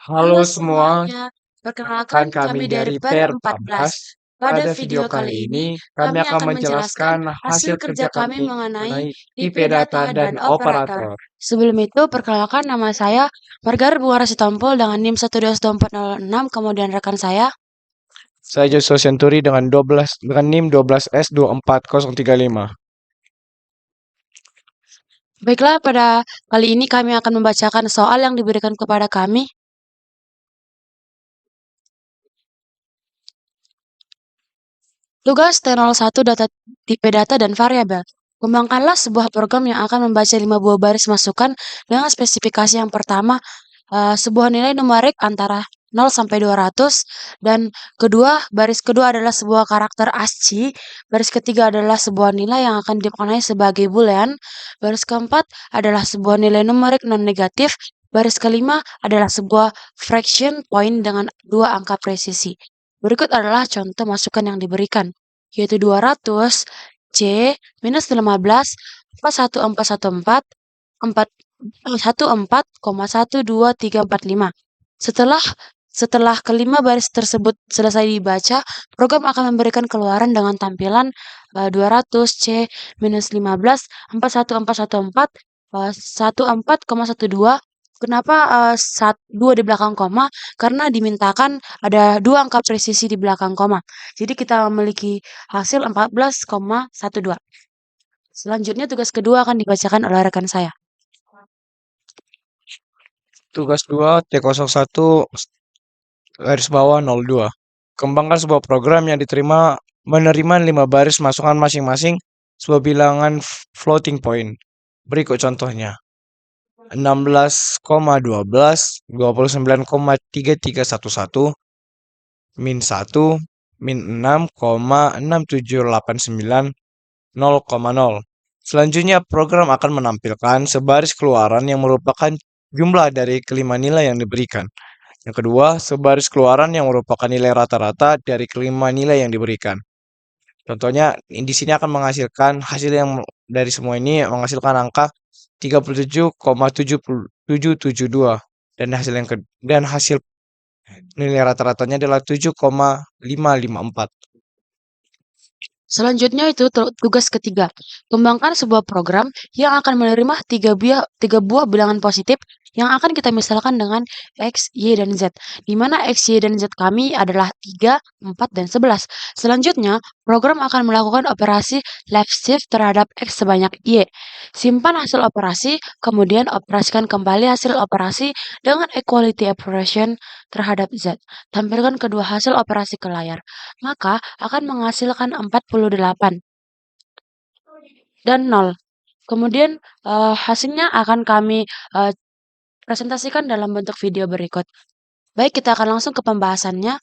Halo semua, Perkenalkan kami dari PER 14. Pada video kali ini, kami akan menjelaskan hasil kerja kami mengenai IP data dan operator. Sebelum itu, perkenalkan nama saya Margar Bunga Rasitompul dengan NIM 1222406, kemudian rekan saya. Saya Joshua Senturi dengan NIM 12S24035. Baiklah, pada kali ini kami akan membacakan soal yang diberikan kepada kami. Tugas T01 tipe data dan variabel. Kembangkanlah sebuah program yang akan membaca 5 buah baris masukan dengan spesifikasi yang pertama, sebuah nilai numerik antara 0 sampai 200, dan baris kedua adalah sebuah karakter ASCII, baris ketiga adalah sebuah nilai yang akan dimaknai sebagai boolean, baris keempat adalah sebuah nilai numerik non-negatif, baris kelima adalah sebuah fraction point dengan 2 angka presisi. Berikut adalah contoh masukan yang diberikan, yaitu 200 C minus 15 41414 14,12345. Setelah kelima baris tersebut selesai dibaca, program akan memberikan keluaran dengan tampilan 200 C minus 15 41414 14,12. Kenapa 2 di belakang koma? Karena dimintakan ada 2 angka presisi di belakang koma. Jadi kita memiliki hasil 14,12. Selanjutnya tugas kedua akan dibacakan oleh rekan saya. Tugas 2 T01 garis bawah 02. Kembangkan sebuah program yang menerima 5 baris masukan masing-masing sebuah bilangan floating point. Berikut contohnya. 16,12, 29,3311, min 1, min 6,6789, 0,0. Selanjutnya, program akan menampilkan sebaris keluaran yang merupakan jumlah dari kelima nilai yang diberikan. Yang kedua, sebaris keluaran yang merupakan nilai rata-rata dari kelima nilai yang diberikan. Contohnya, di sini akan menghasilkan hasil yang dari semua ini menghasilkan angka 37,7772 dan hasil nilai rata-ratanya adalah 7,554. Selanjutnya itu tugas ketiga. Kembangkan sebuah program yang akan menerima 3 buah bilangan positif yang akan kita misalkan dengan X, Y, dan Z. Di mana X, Y, dan Z kami adalah 3, 4, dan 11. Selanjutnya, program akan melakukan operasi left shift terhadap X sebanyak Y. Simpan hasil operasi, kemudian operasikan kembali hasil operasi dengan equality operation terhadap Z. Tampilkan kedua hasil operasi ke layar. Maka akan menghasilkan 48 dan 0. Kemudian hasilnya akan kami presentasikan dalam bentuk video berikut. Baik, kita akan langsung ke pembahasannya.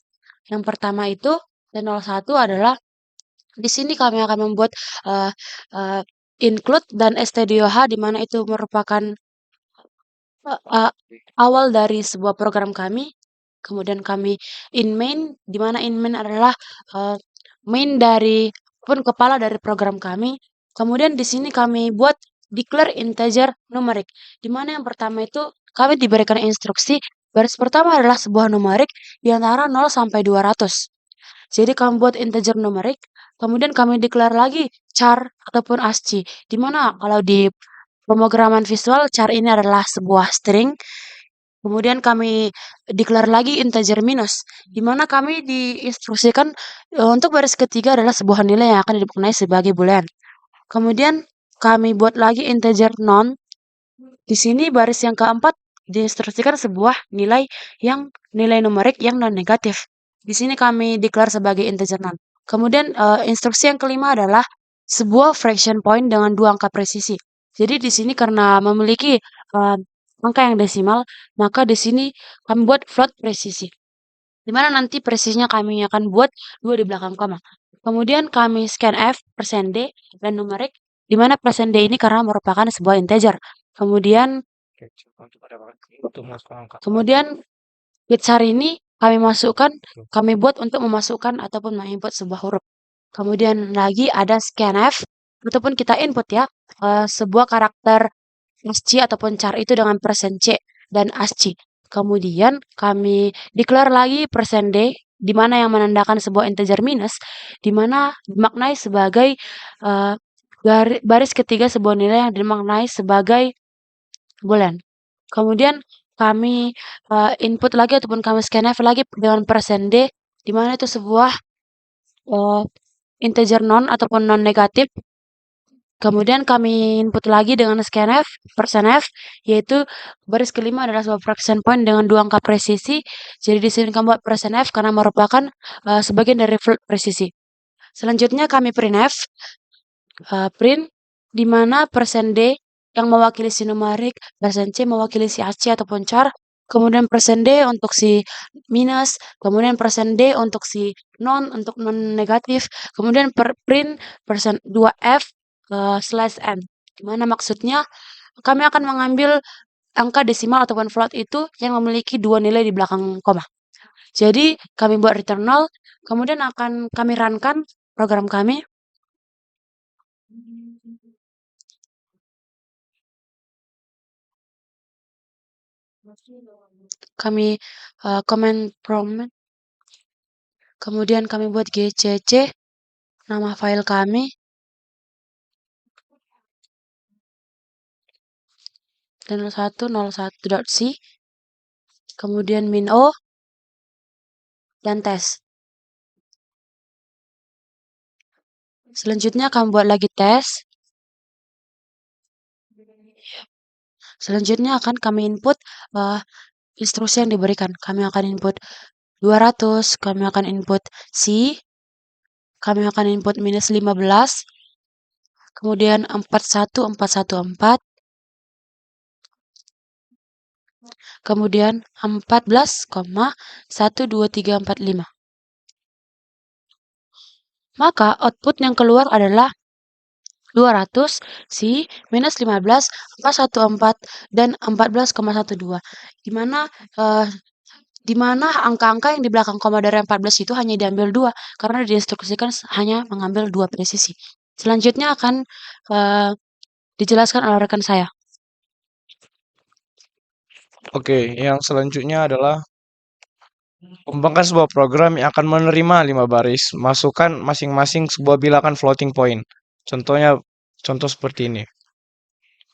Yang pertama itu T01 adalah di sini kami akan membuat include dan stdoh di mana itu merupakan awal dari sebuah program kami. Kemudian kami in main, di mana in main adalah main dari kepala dari program kami. Kemudian di sini kami buat declare integer numerik, di mana yang pertama itu kami diberikan instruksi baris pertama adalah sebuah numerik di antara 0 sampai 200. Jadi kami buat integer numerik, kemudian kami declare lagi char ataupun ASCII, di mana kalau di pemrograman visual char ini adalah sebuah string. Kemudian kami declare lagi integer minus, di mana kami diinstruksikan untuk baris ketiga adalah sebuah nilai yang akan dimaknai sebagai boolean. Kemudian kami buat lagi integer non. Di sini baris yang keempat diinstruksikan sebuah nilai numerik yang non negatif. Di sini kami declare sebagai integer non. Kemudian instruksi yang kelima adalah sebuah fraction point dengan 2 angka presisi. Jadi di sini karena memiliki angka yang desimal, maka di sini kami buat float presisi. Di mana nanti presisinya kami akan buat 2 di belakang koma. Kemudian kami scanf %d dan numerik, di mana %d ini karena merupakan sebuah integer. Kemudian get char ini kami buat untuk memasukkan ataupun menginput sebuah huruf. Kemudian lagi ada scanf ataupun kita input ya sebuah karakter ASCII ataupun char itu dengan %c dan ASCII. Kemudian kami declare lagi persen %d, di mana yang menandakan sebuah integer minus, di mana dimaknai sebagai eh, baris ketiga sebuah nilai yang dimaknai sebagai bulan. Kemudian kami input lagi ataupun kami scanf lagi dengan persen %d, di mana itu sebuah eh, integer non ataupun non negatif. Kemudian kami input lagi dengan scanf, %f, yaitu baris kelima adalah sebuah fraction point dengan 2 angka presisi. Jadi di sini kami buat %f karena merupakan sebagian dari float presisi. Selanjutnya kami printf, print di mana %d yang mewakili si numerik, %c mewakili si AC ataupun char, kemudian %d untuk si minus, kemudian %d untuk si untuk non negatif, kemudian print %2f /n, di mana maksudnya kami akan mengambil angka desimal ataupun float itu yang memiliki 2 nilai di belakang koma. Jadi kami buat return null, kemudian akan kami run-kan program kami. Kami comment prompt, kemudian kami buat gcc, nama file kami, dan 0101.c, kemudian min o, dan tes. Selanjutnya kami buat lagi tes. Selanjutnya akan kami input instruksi yang diberikan. Kami akan input 200, kami akan input C, kami akan input minus 15, kemudian 41414, kemudian 14,12345. Maka output yang keluar adalah 200, C, minus 15, 414, dan 14,12. Di mana angka-angka yang di belakang koma dari 14 itu hanya diambil 2, karena diinstruksikan hanya mengambil 2 presisi. Selanjutnya akan dijelaskan oleh rekan saya. Oke, yang selanjutnya adalah kembangkan sebuah program yang akan menerima 5 baris. Masukkan masing-masing sebuah bilangan floating point. Contoh seperti ini.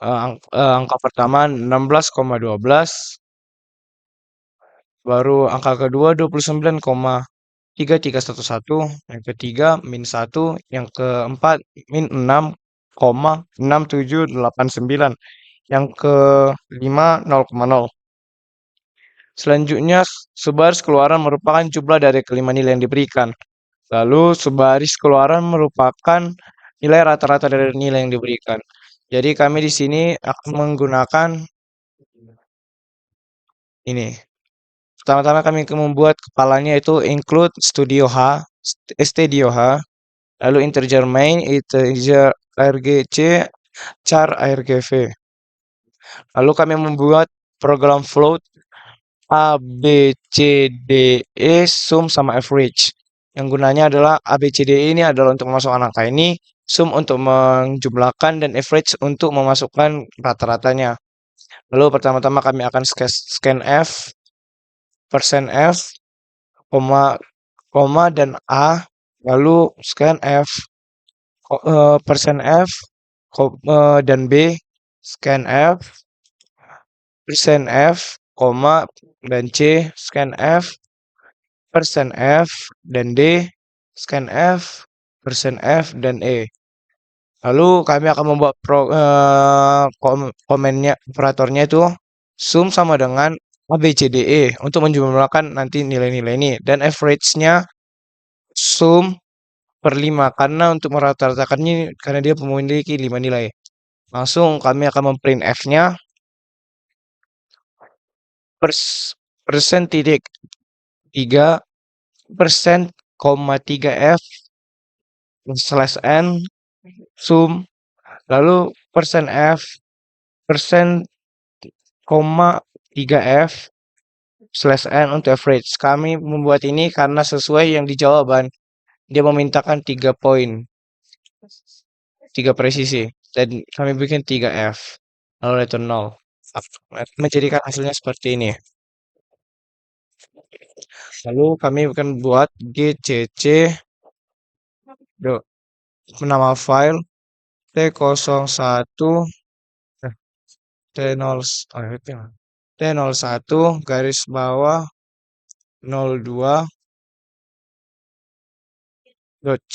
Angka pertama 16,12, baru angka kedua 29,3311, yang ketiga min 1, yang keempat min 6,6789, yang kelima 0,0. Selanjutnya, sebaris keluaran merupakan jumlah dari kelima nilai yang diberikan. Lalu, sebaris keluaran merupakan nilai rata-rata dari nilai yang diberikan. Jadi, kami di sini akan menggunakan ini. Pertama-tama kami akan membuat kepalanya itu include studio H, studio H, lalu integer main, integer argc, char argv. Lalu kami membuat program float A, B, C, D, E, sum sama average. Yang gunanya adalah A, B, C, D, E ini adalah untuk memasukkan angka ini, sum untuk menjumlahkan, dan average untuk memasukkan rata-ratanya. Lalu pertama-tama kami akan scanf, %f, koma, dan A, lalu scanf, %f, dan B, scanf, %f, koma, dan C, scanf, %f, dan D, scanf, %f, dan E. Lalu kami akan membuat komennya, operatornya itu sum sama dengan A, B, C, D, E untuk menjumlahkan nanti nilai-nilai ini. Dan average-nya sum per 5 karena untuk merata-ratakannya karena dia memiliki 5 nilai. Langsung kami akan memprint F-nya persen titik 3 %,3 F /n sum, lalu %f %,3 F /n untuk average. Kami membuat ini karena sesuai yang di jawaban. Dia memintakan 3 poin, 3 presisi, dan kami bikin 3 F, lalu return 0. Menjadikan hasilnya seperti ini. Lalu kami akan buat GCC nama file T01 eh, T0 T01 garis bawah 02 .c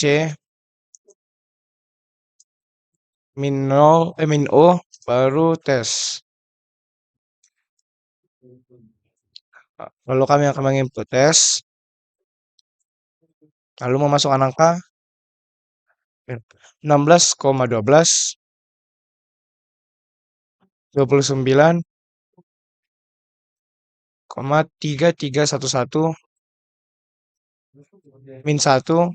min o baru tes. Lalu kami akan menginput tes, lalu memasukkan angka 16,12, 29,3311 min 1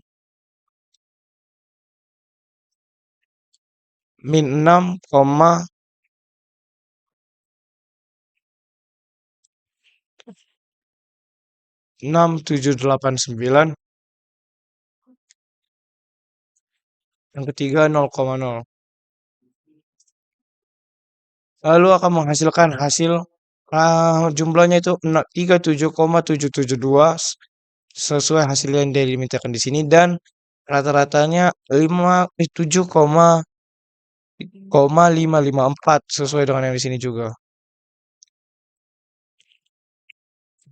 min 6,6789, yang ketiga 0,0. Lalu akan menghasilkan hasil jumlahnya itu 37,772 sesuai hasil yang dimintakan di sini, dan rata-ratanya 7,554 sesuai dengan yang di sini juga.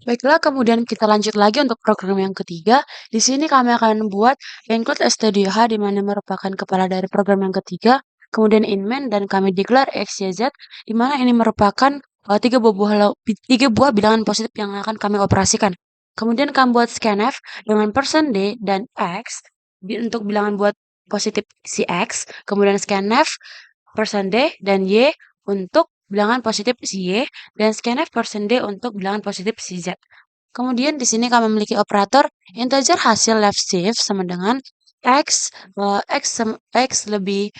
Baiklah, kemudian kita lanjut lagi untuk program yang ketiga. Di sini kami akan membuat include stdh di mana merupakan kepala dari program yang ketiga, kemudian in main dan kami declare x, y, z di mana ini merupakan tiga buah bilangan positif yang akan kami operasikan. Kemudian kami buat scanf dengan %d dan x untuk bilangan buat positif si x, kemudian scanf %d dan y untuk bilangan positif si y, dan scanf %d untuk bilangan positif si z. Kemudian di sini kami memiliki operator integer hasil left shift sama dengan x, x lebih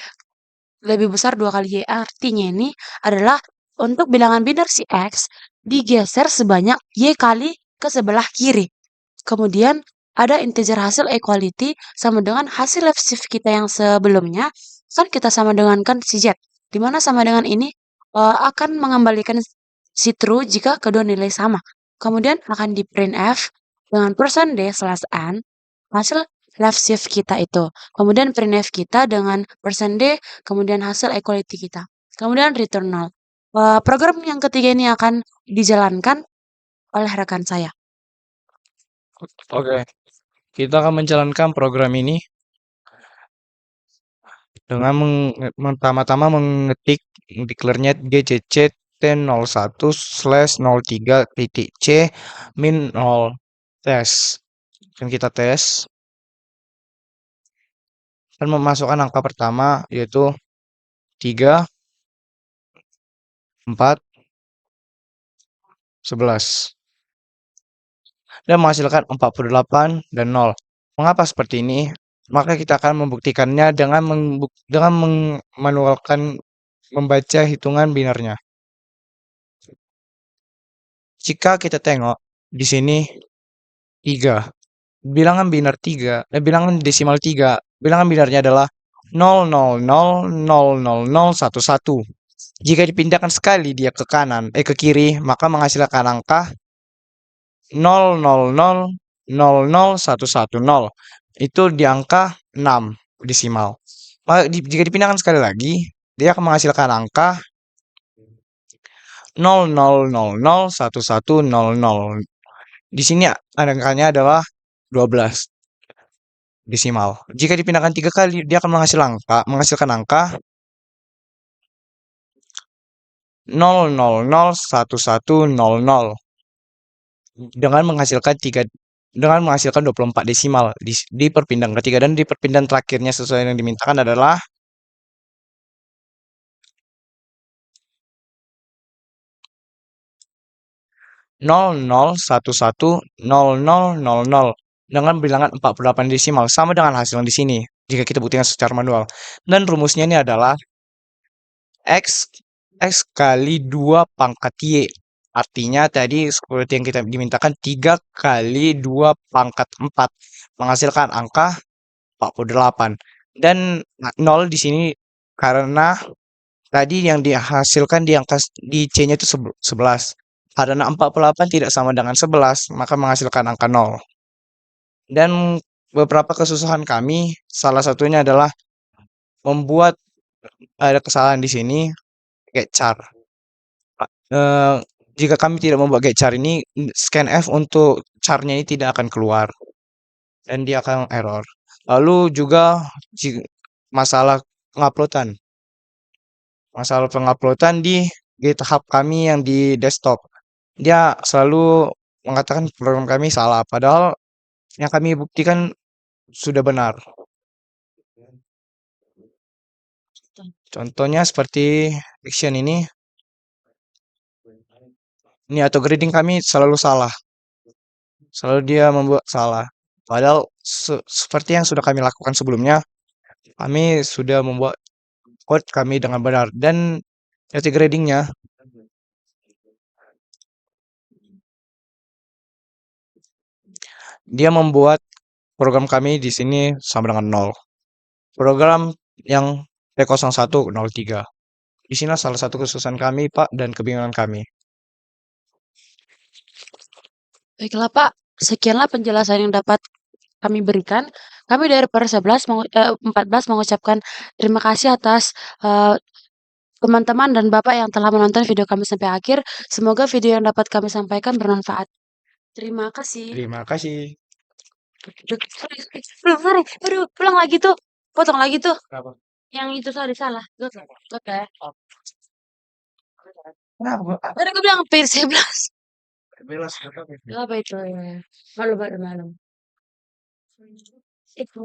besar 2 kali y. Artinya ini adalah untuk bilangan biner si x digeser sebanyak y kali ke sebelah kiri. Kemudian ada integer hasil equality sama dengan hasil left shift kita yang sebelumnya, kan kita sama dengan kan si z. Dimana sama dengan ini akan mengembalikan si true jika kedua nilai sama. Kemudian akan di printf dengan %d/n hasil left shift kita itu. Kemudian printf kita dengan %d, kemudian hasil equality kita. Kemudian return null. Program yang ketiga ini akan dijalankan oleh rekan saya. Oke, kita akan menjalankan program ini dengan pertama-tama mengetik declare-nya GCC T01/03.c min 0 tes. Dan kita tes dan memasukkan angka pertama yaitu 3, 4, 11 dan menghasilkan 48 dan 0. Mengapa seperti ini? Maka kita akan membuktikannya dengan memanualkan membaca hitungan binernya. Jika kita tengok di sini 3, bilangan biner 3, bilangan desimal 3, bilangan binernya adalah 0,00,000,011. Jika dipindahkan sekali dia ke kanan, ke kiri, maka menghasilkan angka 0,00,00110. Itu di angka 6 desimal. Maka jika dipindahkan sekali lagi, dia akan menghasilkan angka 0,00,01100. Di sini angkanya adalah 12 desimal. Jika dipindahkan 3 kali, dia akan menghasilkan angka 0,00,1100 dengan menghasilkan 24 desimal di perpindahan ketiga, dan di perpindahan terakhirnya sesuai yang dimintakan adalah 00110000 dengan bilangan 48 desimal, sama dengan hasil yang di sini jika kita buktikan secara manual. Dan rumusnya ini adalah x kali 2 pangkat y. Artinya tadi seperti yang kita dimintakan 3 kali 2 pangkat 4 menghasilkan angka 48. Dan 0 di sini karena tadi yang dihasilkan di angka di C-nya itu 11. Karena 48 tidak sama dengan 11, maka menghasilkan angka 0. Dan beberapa kesusahan kami, salah satunya adalah membuat ada kesalahan di sini, pakai char. Eh, jika kami tidak membuat get char ini, scanf untuk charnya ini tidak akan keluar dan dia akan error. Lalu juga masalah penguploadan. Masalah penguploadan di GitHub kami yang di desktop. Dia selalu mengatakan program kami salah, padahal yang kami buktikan sudah benar. Contohnya seperti action ini auto grading kami selalu salah. Selalu dia membuat salah. Padahal seperti yang sudah kami lakukan sebelumnya, kami sudah membuat code kami dengan benar dan auto gradingnya dia membuat program kami di sini sama dengan 0. Program yang P0103. Di sini salah satu kesusahan kami, Pak, dan kebingungan kami. Baiklah Pak, sekianlah penjelasan yang dapat kami berikan. Kami dari Polres 14 mengucapkan terima kasih atas teman-teman dan Bapak yang telah menonton video kami sampai akhir. Semoga video yang dapat kami sampaikan bermanfaat. Terima kasih. Terima kasih. Sorry. Aduh, pulang lagi tuh. Potong lagi tuh. Kenapa? Yang itu tadi salah. Oke. Kenapa? Tadi aku bilang P11. Belas, kenapa? Apa itu ya? Malu. Itu.